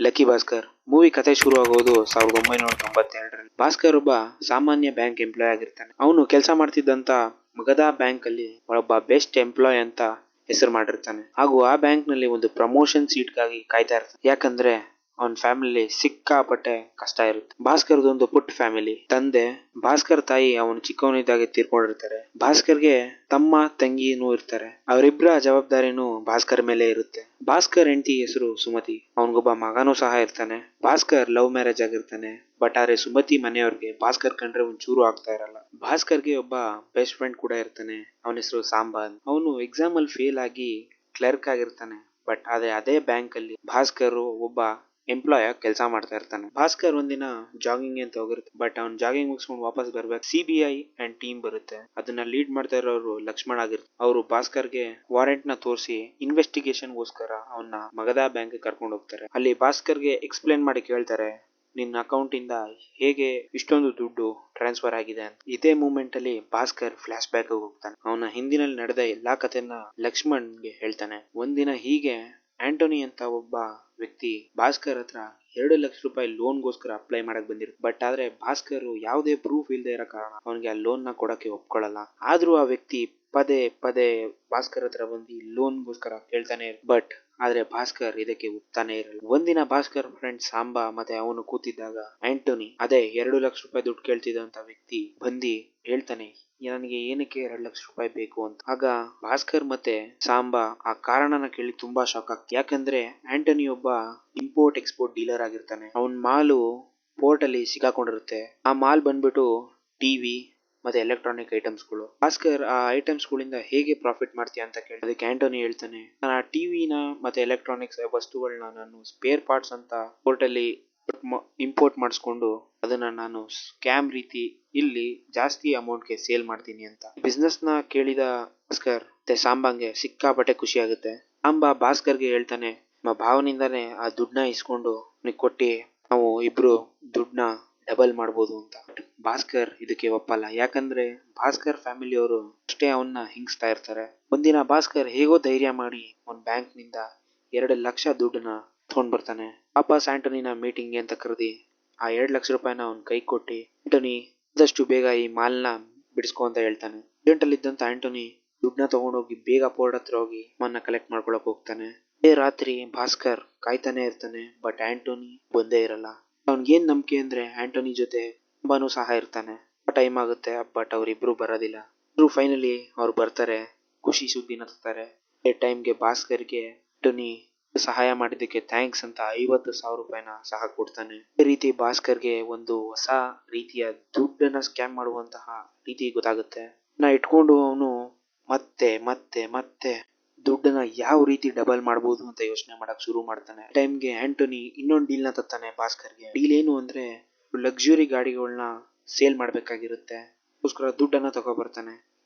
Lucky Bhaskar movie ಕತೆ ಶುರು ಆಗೋದು 1992ರಲ್ಲಿ. ಭಾಸ್ಕರ್ ಒಬ್ಬ ಸಾಮಾನ್ಯ ಬ್ಯಾಂಕ್ ಎಂಪ್ಲಾಯ್ ಆಗಿರ್ತಾನೆ. ಅವನು ಕೆಲಸ ಮಾಡ್ತಿದ್ದಂತ ಮಗಧ ಬ್ಯಾಂಕ್ ಅಲ್ಲಿ ಒಬ್ಬ ಬೆಸ್ಟ್ ಎಂಪ್ಲಾಯ್ ಅಂತ ಹೆಸರು ಮಾಡಿರ್ತಾನೆ. ಹಾಗೂ ಆ ಬ್ಯಾಂಕ್ ನಲ್ಲಿ ಒಂದು ಪ್ರಮೋಷನ್ ಸೀಟ್ ಗಾಗಿ ಕಾಯ್ತಾ ಇರ್ತಾನೆ. ಯಾಕಂದ್ರೆ ಅವನ್ ಫ್ಯಾಮಿಲಿ ಸಿಕ್ಕಾಪಟ್ಟೆ ಕಷ್ಟ ಇರುತ್ತೆ. ಭಾಸ್ಕರ್ದು ಒಂದು ಪುಟ್ಟ ಫ್ಯಾಮಿಲಿ. ತಂದೆ ಭಾಸ್ಕರ್ ತಾಯಿ ಅವನು ಚಿಕ್ಕವನಿದ್ದಾಗೆ ತೀರ್ಕೊಂಡಿರ್ತಾರೆ. ಭಾಸ್ಕರ್ಗೆ ತಮ್ಮ ತಂಗಿನೂ ಇರ್ತಾರೆ. ಅವರಿಬ್ಬರ ಜವಾಬ್ದಾರಿನೂ ಭಾಸ್ಕರ್ ಮೇಲೆ ಇರುತ್ತೆ. ಭಾಸ್ಕರ್ ಹೆಂಡತಿ ಹೆಸರು ಸುಮತಿ. ಅವನಿಗೊಬ್ಬ ಮಗನೂ ಸಹ ಇರ್ತಾನೆ. ಭಾಸ್ಕರ್ ಲವ್ ಮ್ಯಾರೇಜ್ ಆಗಿರ್ತಾನೆ. ಬಟ್ ಆದ್ರೆ ಸುಮತಿ ಮನೆಯವ್ರಿಗೆ ಭಾಸ್ಕರ್ ಕಂಡ್ರೆ ಒಂಚೂರು ಆಗ್ತಾ ಇರಲ್ಲ. ಭಾಸ್ಕರ್ಗೆ ಒಬ್ಬ ಬೆಸ್ಟ್ ಫ್ರೆಂಡ್ ಕೂಡ ಇರ್ತಾನೆ. ಅವನ ಹೆಸರು ಸಾಂಬಾ. ಅವನು ಎಕ್ಸಾಮ್ ಅಲ್ಲಿ ಫೇಲ್ ಆಗಿ ಕ್ಲರ್ಕ್ ಆಗಿರ್ತಾನೆ. ಬಟ್ ಆದ್ರೆ ಅದೇ ಬ್ಯಾಂಕ್ ಅಲ್ಲಿ ಭಾಸ್ಕರ್ ಒಬ್ಬ ಎಂಪ್ಲಾಯ್ ಕೆಲಸ ಮಾಡ್ತಾ ಇರ್ತಾನೆ. ಭಾಸ್ಕರ್ ಒಂದಿನ ಜಾಗಿಂಗ್ ಅಂತ ಹೋಗಿರುತ್ತೆ. ಬಟ್ ಅವ್ನ್ ಜಾಗಿಂಗ್ ಮುಗಿಸ್ಕೊಂಡು ವಾಪಸ್ ಬರ್ಬೇಕು. CBI ಅಂಡ್ ಟೀಮ್ ಬರುತ್ತೆ. ಅದನ್ನ ಲೀಡ್ ಮಾಡ್ತಾ ಇರೋರು ಲಕ್ಷ್ಮಣ್ ಆಗಿರ್ತಾರೆ. ಅವರು ಭಾಸ್ಕರ್ಗೆ ವಾರೆಂಟ್ ನ ತೋರಿಸಿ ಇನ್ವೆಸ್ಟಿಗೇಷನ್ ಗೋಸ್ಕರ ಅವನ್ನ ಮಗಧ ಬ್ಯಾಂಕ್ ಕರ್ಕೊಂಡು ಹೋಗ್ತಾರೆ. ಅಲ್ಲಿ ಭಾಸ್ಕರ್ಗೆ ಎಕ್ಸ್ಪ್ಲೇನ್ ಮಾಡಿ ಕೇಳ್ತಾರೆ, ನಿನ್ನ ಅಕೌಂಟ್ ಇಂದ ಹೇಗೆ ಇಷ್ಟೊಂದು ದುಡ್ಡು ಟ್ರಾನ್ಸ್ಫರ್ ಆಗಿದೆ ಅಂತ. ಇದೇ ಮೂಮೆಂಟ್ ಅಲ್ಲಿ ಭಾಸ್ಕರ್ ಫ್ಲಾಶ್ ಬ್ಯಾಕ್ ಹೋಗ್ತಾನೆ. ಅವನ ಹಿಂದಿನಲ್ಲಿ ನಡೆದ ಎಲ್ಲಾ ಕಥೆನ ಲಕ್ಷ್ಮಣ್ಗೆ ಹೇಳ್ತಾನೆ. ಒಂದಿನ ಹೀಗೆ ಆಂಟೋನಿ ಅಂತ ಒಬ್ಬ ವ್ಯಕ್ತಿ ಭಾಸ್ಕರ್ ಹತ್ರ 2 ಲಕ್ಷ ರೂಪಾಯಿ ಲೋನ್ ಗೋಸ್ಕರ ಅಪ್ಲೈ ಮಾಡಕ್ ಬಂದಿರುತ್ತೆ. ಬಟ್ ಆದ್ರೆ ಭಾಸ್ಕರ್ ಯಾವುದೇ ಪ್ರೂಫ್ ಇಲ್ಲದೆ ಇರೋ ಕಾರಣ ಅವನಿಗೆ ಆ ಲೋನ್ ನ ಕೊಡಕ್ಕೆ ಒಪ್ಕೊಳ್ಳಲ್ಲ. ಆದ್ರೂ ಆ ವ್ಯಕ್ತಿ ಪದೇ ಪದೇ ಭಾಸ್ಕರ್ ಹತ್ರ ಬಂದು ಲೋನ್ ಗೋಸ್ಕರ ಕೇಳ್ತಾನೆ. ಬಟ್ ಆದ್ರೆ ಭಾಸ್ಕರ್ ಇದಕ್ಕೆ ಒಪ್ತಾನೆ ಇರಲ್ಲ. ಒಂದಿನ ಭಾಸ್ಕರ್ ಫ್ರೆಂಡ್ ಸಾಂಬಾ ಮತ್ತೆ ಅವನು ಕೂತಿದ್ದಾಗ ಆಂಟೋನಿ, ಅದೇ 2 ಲಕ್ಷ ರೂಪಾಯಿ ದುಡ್ಡು ಕೇಳ್ತಿದ್ದಂತ ವ್ಯಕ್ತಿ ಬಂದಿ ಹೇಳ್ತಾನೆ, ನನಗೆ ಏನಕ್ಕೆ 2 ಲಕ್ಷ ರೂಪಾಯಿ ಬೇಕು ಅಂತ. ಆಗ ಭಾಸ್ಕರ್ ಮತ್ತೆ ಸಾಂಬಾ ಆ ಕಾರಣನ ಕೇಳಿ ತುಂಬಾ ಶಾಕ್ ಆಗ್ತದೆ. ಯಾಕಂದ್ರೆ ಆಂಟೋನಿ ಒಬ್ಬ ಇಂಪೋರ್ಟ್ ಎಕ್ಸ್ಪೋರ್ಟ್ ಡೀಲರ್ ಆಗಿರ್ತಾನೆ. ಅವನ್ ಮಾಲು ಪೋರ್ಟ್ ಅಲ್ಲಿ ಸಿಕ್ಕಾಕೊಂಡಿರುತ್ತೆ. ಆ ಮಾಲ್ ಬಂದ್ಬಿಟ್ಟು ಟಿವಿ ಮತ್ತೆ ಎಲೆಕ್ಟ್ರಾನಿಕ್ ಐಟಮ್ಸ್ ಗಳು. ಭಾಸ್ಕರ್ ಆ ಐಟಮ್ಸ್ ಗಳಿಂದ ಹೇಗೆ ಪ್ರಾಫಿಟ್ ಮಾಡ್ತೀಯ ಅಂತ ಕೇಳಿ ಅದಕ್ಕೆ ಆಂಟೋನಿ ಹೇಳ್ತಾನೆ, ನಾನು ಆ ಟಿವಿನ ಮತ್ತೆ ಎಲೆಕ್ಟ್ರಾನಿಕ್ಸ್ ವಸ್ತುಗಳನ್ನ ನಾನು ಸ್ಪೇರ್ ಪಾರ್ಟ್ಸ್ ಅಂತ ಪೋರ್ಟ್ ಅಲ್ಲಿ ಇಂಪೋರ್ಟ್ ಮಾಡಿಸ್ಕೊಂಡು ಅದನ್ನ ನಾನು ಸ್ಕ್ಯಾಮ್ ರೀತಿ ಇಲ್ಲಿ ಜಾಸ್ತಿ ಅಮೌಂಟ್ ಗೆ ಸೇಲ್ ಮಾಡ್ತೀನಿ ಅಂತ. ಬಿಸ್ನೆಸ್ ನ ಕೇಳಿದ ಭಾಸ್ಕರ್ ಮತ್ತೆ ಸಾಂಬಾಂಗೆ ಸಿಕ್ಕಾಪಟ್ಟೆ ಖುಷಿ ಆಗುತ್ತೆ. ಸಾಂಬಾ ಭಾಸ್ಕರ್ಗೆ ಹೇಳ್ತಾನೆ, ನಮ್ಮ ಭಾವನಿಂದಾನೇ ಆ ದುಡ್ಡನ್ನ ಇಸ್ಕೊಂಡು ಕೊಟ್ಟಿ ನಾವು ಇಬ್ರು ದುಡ್ಡನ್ನ ಡಬಲ್ ಮಾಡ್ಬೋದು ಅಂತ. ಭಾಸ್ಕರ್ ಇದಕ್ಕೆ ಒಪ್ಪಲ್ಲ. ಯಾಕಂದ್ರೆ ಭಾಸ್ಕರ್ ಫ್ಯಾಮಿಲಿ ಅವರು ಅಷ್ಟೇ ಅವನ್ನ ಹಿಂಗಿಸ್ತಾ ಇರ್ತಾರೆ. ಒಂದಿನ ಭಾಸ್ಕರ್ ಹೇಗೋ ಧೈರ್ಯ ಮಾಡಿ ಅವನ್ ಬ್ಯಾಂಕ್ ನಿಂದ 2 ಲಕ್ಷ ದುಡ್ಡನ್ನ ತಗೊಂಡ್ ಬರ್ತಾನೆ. ವಾಪಸ್ ಆಂಟೋನಿನ ಮೀಟಿಂಗ್ ಅಂತ ಕರೆದಿ ಆ 2 ಲಕ್ಷ ರೂಪಾಯಿನ ಅವನ್ ಕೈ ಕೊಟ್ಟಿ, ಆಂಟೋನಿ ಆದಷ್ಟು ಬೇಗ ಈ ಮಾಲ್ನ ಬಿಡಿಸ್ಕೊ ಅಂತ ಹೇಳ್ತಾನೆ. ಅರ್ಜೆಂಟ್ ಅಲ್ಲಿ ಇದ್ದಂತ ಆಂಟೋನಿ ದುಡ್ಡನ್ನ ತಗೊಂಡೋಗಿ ಬೇಗ ಪೋರ್ಟ್ ಹತ್ರ ಹೋಗಿ ಮನ್ನ ಕಲೆಕ್ಟ್ ಮಾಡ್ಕೊಳಕ್ ಹೋಗ್ತಾನೆ. ಅದೇ ರಾತ್ರಿ ಭಾಸ್ಕರ್ ಕಾಯ್ತಾನೆ ಇರ್ತಾನೆ. ಬಟ್ ಆಂಟೋನಿ ಬಂದೇ ಇರಲ್ಲ. ಅವ್ನಿಗೇನ್ ನಂಬಿಕೆ ಅಂದ್ರೆ ಆಂಟೋನಿ ಜೊತೆ ಸಾಂಬಾನು ಸಹ ಇರ್ತಾನೆ. ಟೈಮ್ ಆಗುತ್ತೆ ಬಟ್ ಅವ್ರಿಬ್ರು ಬರೋದಿಲ್ಲ. ಫೈನಲಿ ಅವ್ರು ಬರ್ತಾರೆ. ಖುಷಿ ಸುದ್ದಿನ ತರ್ತಾರೆ. ಟೈಮ್ಗೆ ಭಾಸ್ಕರ್ಗೆ ಆಂಟೋನಿ ಸಹಾಯ ಮಾಡಿದ್ದಕ್ಕೆ ಥ್ಯಾಂಕ್ಸ್ ಅಂತ 50,000 ರೂಪಾಯಿನ ಸಹ ಕೊಡ್ತಾನೆ. ಅದೇ ರೀತಿ ಭಾಸ್ಕರ್ಗೆ ಒಂದು ಹೊಸ ರೀತಿಯ ದುಡ್ಡನ್ನ ಸ್ಕ್ಯಾಮ್ ಮಾಡುವಂತಹ ರೀತಿ ಗೊತ್ತಾಗುತ್ತೆ. ಇಟ್ಕೊಂಡು ಅವನು ಮತ್ತೆ ಮತ್ತೆ ಮತ್ತೆ ದುಡ್ಡನ್ನ ಯಾವ ರೀತಿ ಡಬಲ್ ಮಾಡಬಹುದು ಅಂತ ಯೋಚನೆ ಮಾಡಕ್ ಶುರು ಮಾಡ್ತಾನೆ. ಟೈಮ್ಗೆ ಆಂಟೋನಿ ಇನ್ನೊಂದು ಡೀಲ್ ನ ತತ್ತಾನೆ ಭಾಸ್ಕರ್ಗೆ. ಡೀಲ್ ಏನು ಅಂದ್ರೆ ಲಕ್ಸುರಿ ಗಾಡಿಗಳನ್ನ ಸೇಲ್ ಮಾಡ್ಬೇಕಾಗಿರುತ್ತೆ. ಅದಕ್ಕೋಸ್ಕರ ದುಡ್ಡನ್ನ ತಗೋ ಬರ್ತಾನೆ.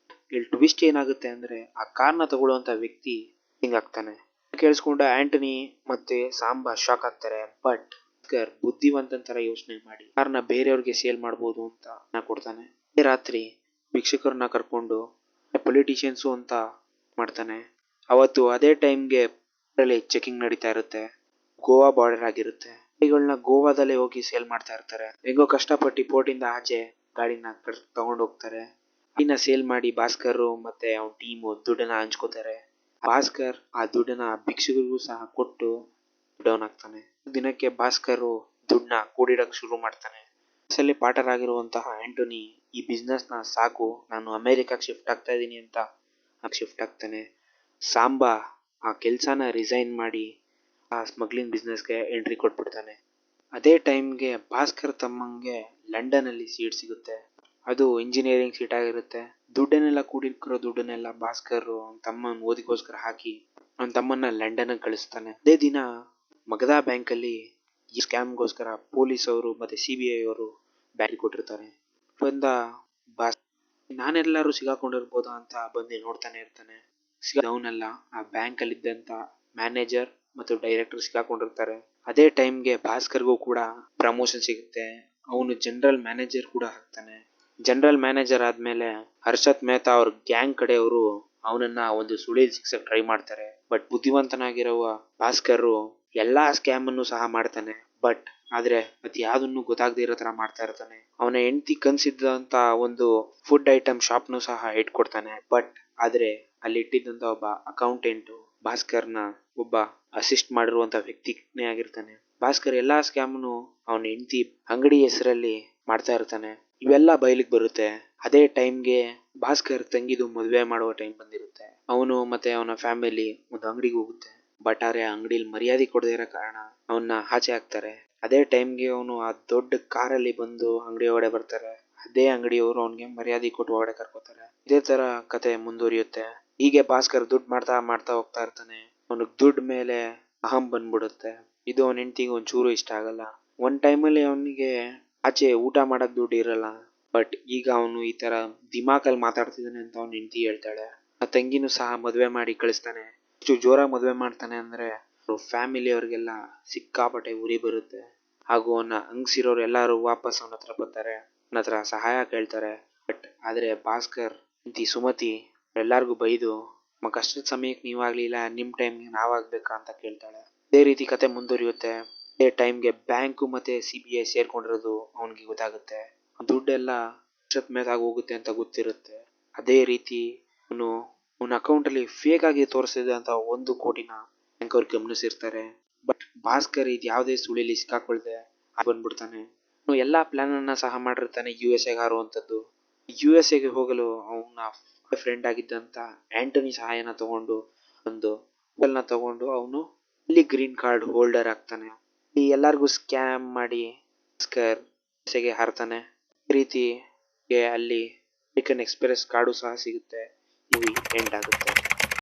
ಇಲ್ಲಿ ಟ್ವಿಸ್ಟ್ ಏನಾಗುತ್ತೆ ಅಂದ್ರೆ ಆ ಕಾರ್ನ ತಗೊಳ್ಳುವಂತ ವ್ಯಕ್ತಿ ಹಿಂಗಾಗ್ತಾನೆ. ಕೇಳಿಸ್ಕೊಂಡ ಆಂಟೋನಿ ಮತ್ತೆ ಸಾಂಬಾ ಶಾಕ್ ಆಗ್ತಾರೆ. ಬಟ್ ಭಾಸ್ಕರ್ ಬುದ್ಧಿವಂತನ ತರ ಯೋಚನೆ ಮಾಡಿ ಕಾರ್ನ ಬೇರೆಯವ್ರಿಗೆ ಸೇಲ್ ಮಾಡಬಹುದು ಅಂತ ಕೊಡ್ತಾನೆ. ರಾತ್ರಿ ಭಿಕ್ಷುಕರನ್ನ ಕರ್ಕೊಂಡು ಪೊಲಿಟಿಷಿಯನ್ಸ್ ಅಂತ ಮಾಡ್ತಾನೆ. ಅವತ್ತು ಅದೇ ಟೈಮ್ಗೆ ಚೆಕಿಂಗ್ ನಡೀತಾ ಇರುತ್ತೆ. ಗೋವಾ ಬಾರ್ಡರ್ ಆಗಿರುತ್ತೆ. ಗಾಡಿಗಳನ್ನ ಗೋವಾದಲ್ಲೇ ಹೋಗಿ ಸೇಲ್ ಮಾಡ್ತಾ ಇರ್ತಾರೆ. ಹೆಂಗೋ ಕಷ್ಟಪಟ್ಟು ಪೋರ್ಟ್ ಇಂದ ಆಚೆ ಗಾಡಿನ ತಗೊಂಡ್ ಹೋಗ್ತಾರೆ. ಗಾಡಿನ ಸೇಲ್ ಮಾಡಿ ಭಾಸ್ಕರ್ ಮತ್ತೆ ಅವನ ಟೀಮ್ ದುಡ್ಡನ್ನ ಹಂಚ್ಕೋತಾರೆ. ಭಾಸ್ಕರ್ ಆ ದುಡ್ಡನ್ನ ಭಿಕ್ಷುಕರಿಗೂ ಸಹ ಕೊಟ್ಟು ಡೌನ್ ಆಗ್ತಾನೆ. ದಿನಕ್ಕೆ ಭಾಸ್ಕರ್ ದುಡ್ಡನ್ನ ಕೂಡಿಡಕ್ ಶುರು ಮಾಡ್ತಾನೆ. ಪಾರ್ಟರ್ ಆಗಿರುವಂತಹ ಆಂಟೋನಿ ಈ ಬಿಸ್ನೆಸ್ ನ ಸಾಕು, ನಾನು ಅಮೆರಿಕಕ್ಕೆ ಶಿಫ್ಟ್ ಆಗ್ತಾ ಇದೀನಿ ಅಂತ ಶಿಫ್ಟ್ ಆಗ್ತಾನೆ. ಸಾಂಬಾ ಆ ಕೆಲ್ಸನ ರಿಸೈನ್ ಮಾಡಿ ಆ ಸ್ಮಗ್ಲಿಂಗ್ ಬಿಸ್ನೆಸ್ಗೆ ಎಂಟ್ರಿ ಕೊಟ್ಬಿಡ್ತಾನೆ. ಅದೇ ಟೈಮ್ಗೆ ಭಾಸ್ಕರ್ ತಮ್ಮಂಗೆ ಲಂಡನ್ ಅಲ್ಲಿ ಸೀಟ್ ಸಿಗುತ್ತೆ. ಅದು ಇಂಜಿನಿಯರಿಂಗ್ ಸೀಟ್ ಆಗಿರುತ್ತೆ. ದುಡ್ಡನ್ನೆಲ್ಲ ಕೂಡಿಟ್ಟಿರೋ ದುಡ್ಡನ್ನೆಲ್ಲ ಭಾಸ್ಕರ್ ತಮ್ಮನ್ ಓದಿಗೋಸ್ಕರ ಹಾಕಿ ಅವನ್ ತಮ್ಮನ್ನ ಲಂಡನ್ ಕಳಿಸ್ತಾನೆ. ಅದೇ ದಿನ ಮಗಧ ಬ್ಯಾಂಕ್ ಅಲ್ಲಿ ಈ ಸ್ಕ್ಯಾಮ್ ಗೋಸ್ಕರ ಪೊಲೀಸ್ ಅವರು ಮತ್ತೆ CBI ಅವರು ಬ್ಯಾಂಕ್ ಕೊಟ್ಟಿರ್ತಾರೆ. ಬಂದ ನಾನೆಲ್ಲರೂ ಸಿಗಾಕೊಂಡಿರ್ಬೋದಾ ಅಂತ ಬಂದು ನೋಡ್ತಾನೆ ಇರ್ತಾನೆ. ಅವನೆಲ್ಲ ಆ ಬ್ಯಾಂಕ್ ಅಲ್ಲಿ ಇದ್ದಂತ ಮ್ಯಾನೇಜರ್ ಮತ್ತು ಡೈರೆಕ್ಟರ್ ಸಿಗಾಕೊಂಡಿರ್ತಾರೆ. ಅದೇ ಟೈಮ್ಗೆ ಭಾಸ್ಕರ್ಗೂ ಕೂಡ ಪ್ರಮೋಷನ್ ಸಿಗುತ್ತೆ. ಅವನು ಜನರಲ್ ಮ್ಯಾನೇಜರ್ ಕೂಡ ಆಗ್ತಾನೆ. ಜನರಲ್ ಮ್ಯಾನೇಜರ್ ಆದ್ಮೇಲೆ ಹರ್ಷತ್ ಮೆಹ್ತಾ ಅವ್ರ ಗ್ಯಾಂಗ್ ಕಡೆಯವರು ಅವನನ್ನ ಒಂದು ಸುಳಿಲ್ ಸಿಕ್ಸಕ್ ಟ್ರೈ ಮಾಡ್ತಾರೆ. ಬಟ್ ಬುದ್ಧಿವಂತನಾಗಿರುವ ಭಾಸ್ಕರ್ ಎಲ್ಲಾ ಸ್ಕ್ಯಾಮ್ ಅನ್ನು ಸಹ ಮಾಡ್ತಾನೆ. ಬಟ್ ಆದ್ರೆ ಅದ್ ಯಾವ್ದನ್ನು ಗೊತ್ತಾಗದೇ ಇರೋ ತರ ಮಾಡ್ತಾ ಇರ್ತಾನೆ. ಅವನ ಹೆಂಡತಿ ಕನ್ಸಿದ್ದಂತ ಒಂದು ಫುಡ್ ಐಟಮ್ ಶಾಪ್ನು ಸಹ ಇಟ್ಕೊಡ್ತಾನೆ. ಬಟ್ ಆದ್ರೆ ಅಲ್ಲಿ ಇಟ್ಟಿದ್ದಂತ ಒಬ್ಬ ಅಕೌಂಟೆಂಟ್ ಭಾಸ್ಕರ್ನ ಒಬ್ಬ ಅಸಿಸ್ಟ್ ಮಾಡಿರುವಂತ ವ್ಯಕ್ತಿನೇ ಆಗಿರ್ತಾನೆ. ಭಾಸ್ಕರ್ ಎಲ್ಲಾ ಸ್ಕ್ಯಾಮ್ನು ಅವನ ಹೆಂಡತಿ ಅಂಗಡಿ ಹೆಸರಲ್ಲಿ ಮಾಡ್ತಾ ಇರ್ತಾನೆ. ಇವೆಲ್ಲ ಬಯಲಿಗೆ ಬರುತ್ತೆ. ಅದೇ ಟೈಮ್ಗೆ ಭಾಸ್ಕರ್ ತಂಗಿದು ಮದುವೆ ಮಾಡುವ ಟೈಮ್ ಬಂದಿರುತ್ತೆ. ಅವನು ಮತ್ತೆ ಅವನ ಫ್ಯಾಮಿಲಿ ಒಂದು ಅಂಗಡಿಗೆ ಹೋಗುತ್ತೆ. ಬಟ್ ಆದ್ರೆ ಅಂಗಡಿಲಿ ಮರ್ಯಾದೆ ಕೊಡದೇ ಇರೋ ಕಾರಣ ಅವನ್ನ ಆಚೆ ಹಾಕ್ತಾರೆ. ಅದೇ ಟೈಮ್ಗೆ ಅವನು ಆ ದೊಡ್ಡ ಕಾರಲ್ಲಿ ಬಂದು ಅಂಗಡಿ ಒಳಗಡೆ ಬರ್ತಾರೆ. ಅದೇ ಅಂಗಡಿಯವರು ಅವನಿಗೆ ಮರ್ಯಾದೆ ಕೊಟ್ಟು ಒಳಗಡೆ ಕರ್ಕೋತಾರೆ. ಇದೇ ತರ ಕತೆ ಮುಂದುವರಿಯುತ್ತೆ. ಹೀಗೆ ಭಾಸ್ಕರ್ ದುಡ್ಡು ಮಾಡ್ತಾ ಮಾಡ್ತಾ ಹೋಗ್ತಾ ಇರ್ತಾನೆ. ಅವನಿಗೆ ದುಡ್ಡು ಮೇಲೆ ಅಹಂ ಬಂದ್ಬಿಡುತ್ತೆ. ಇದು ಅವನ ಹೆಂಡತಿಗೆ ಒಂಚೂರು ಇಷ್ಟ ಆಗಲ್ಲ. ಒಂದ್ ಟೈಮಲ್ಲಿ ಅವನಿಗೆ ಆಚೆ ಊಟ ಮಾಡಕ್ ದುಡ್ಡು ಇರಲ್ಲ. ಬಟ್ ಈಗ ಅವನು ಈ ತರ ದಿಮಾಕಲ್ಲಿ ಮಾತಾಡ್ತಿದ್ದಾನೆ ಅಂತ ಅವನ ಹೆಂಡತಿ ಹೇಳ್ತಾಳೆ. ಆ ತಂಗಿನೂ ಸಹ ಮದ್ವೆ ಮಾಡಿ ಕಳಿಸ್ತಾನೆ. ಎಷ್ಟು ಜೋರಾಗಿ ಮದ್ವೆ ಮಾಡ್ತಾನೆ ಅಂದ್ರೆ ಫ್ಯಾಮಿಲಿ ಅವ್ರಿಗೆಲ್ಲ ಸಿಕ್ಕಾಪಟ್ಟೆ ಉರಿ ಬರುತ್ತೆ. ಹಾಗೂ ಅವನ್ನ ಹಂಗ್ಸಿರೋರು ಎಲ್ಲಾರು ವಾಪಸ್ ಅವನ ಹತ್ರ ಬರ್ತಾರೆ. ಅವನ ಹತ್ರ ಸಹಾಯ ಕೇಳ್ತಾರೆ. ಬಟ್ ಆದ್ರೆ ಭಾಸ್ಕರ್ ಹೆಂಡತಿ ಸುಮತಿ ಎಲ್ಲಾರ್ಗು ಬೈದು ನಮ್ಮ ಕಷ್ಟದ ಸಮಯಕ್ಕೆ ನೀವಾಗ್ಲಿಲ್ಲ, ನಿಮ್ ಟೈಮ್ಗೆ ನಾವಾಗ್ಬೇಕಾ ಅಂತ ಕೇಳ್ತಾಳೆ. ಇದೇ ರೀತಿ ಕತೆ ಮುಂದುವರಿಯುತ್ತೆ. ಅದೇ ಟೈಮ್ಗೆ ಬ್ಯಾಂಕು ಮತ್ತೆ CBI ಸೇರ್ಕೊಂಡಿರೋದು ಅವನಿಗೆ ಗೊತ್ತಾಗುತ್ತೆ. ದುಡ್ಡೆಲ್ಲ ಮೇಲೆ ಹೋಗುತ್ತೆ ಅಂತ ಗೊತ್ತಿರುತ್ತೆ. ಅದೇ ರೀತಿ ಅವನು ಅವನ ಅಕೌಂಟ್ ಅಲ್ಲಿ ಫೇಕ್ ಆಗಿ ತೋರಿಸಿದೆ ಅಂತ 1 ಕೋಟಿನ ಬ್ಯಾಂಕ್ ಅವ್ರು ಗಮನಿಸಿರ್ತಾರೆ. ಬಟ್ ಭಾಸ್ಕರ್ ಇದು ಯಾವುದೇ ಸುಳಿಲಿ ಸಿಕ್ಕಾಕೊಳ್ದೆ ಬಂದ್ಬಿಡ್ತಾನೆ. ಅವನು ಎಲ್ಲಾ ಪ್ಲಾನ್ ಅನ್ನ ಸಹ ಮಾಡಿರ್ತಾನೆ USA ಗೆ ಹಾರುವಂತದ್ದು. USA ಗೆ ಹೋಗಲು ಅವನ ಫ್ರೆಂಡ್ ಆಗಿದ್ದಂತ ಆಂಟನಿ ಸಹಾಯನ ತಗೊಂಡು ಒಂದು ತಗೊಂಡು ಅವನು ಅಲ್ಲಿ ಗ್ರೀನ್ ಕಾರ್ಡ್ ಹೋಲ್ಡರ್ ಆಗ್ತಾನೆ. ಈ ಎಲ್ಲಾರ್ಗು ಸ್ಕ್ಯಾಮ್ ಮಾಡಿ ಭಾಸ್ಕರ್ USA ಗೆ ಹಾರ್ತಾನೆ. ಈ ರೀತಿ ಅಲ್ಲಿ ಅಮೆರಿಕನ್ ಎಕ್ಸ್ಪ್ರೆಸ್ ಕಾರ್ಡು ಸಹ ಸಿಗುತ್ತೆ. ಮೂವಿ ಎಂಡ್ ಆಗುತ್ತೆ.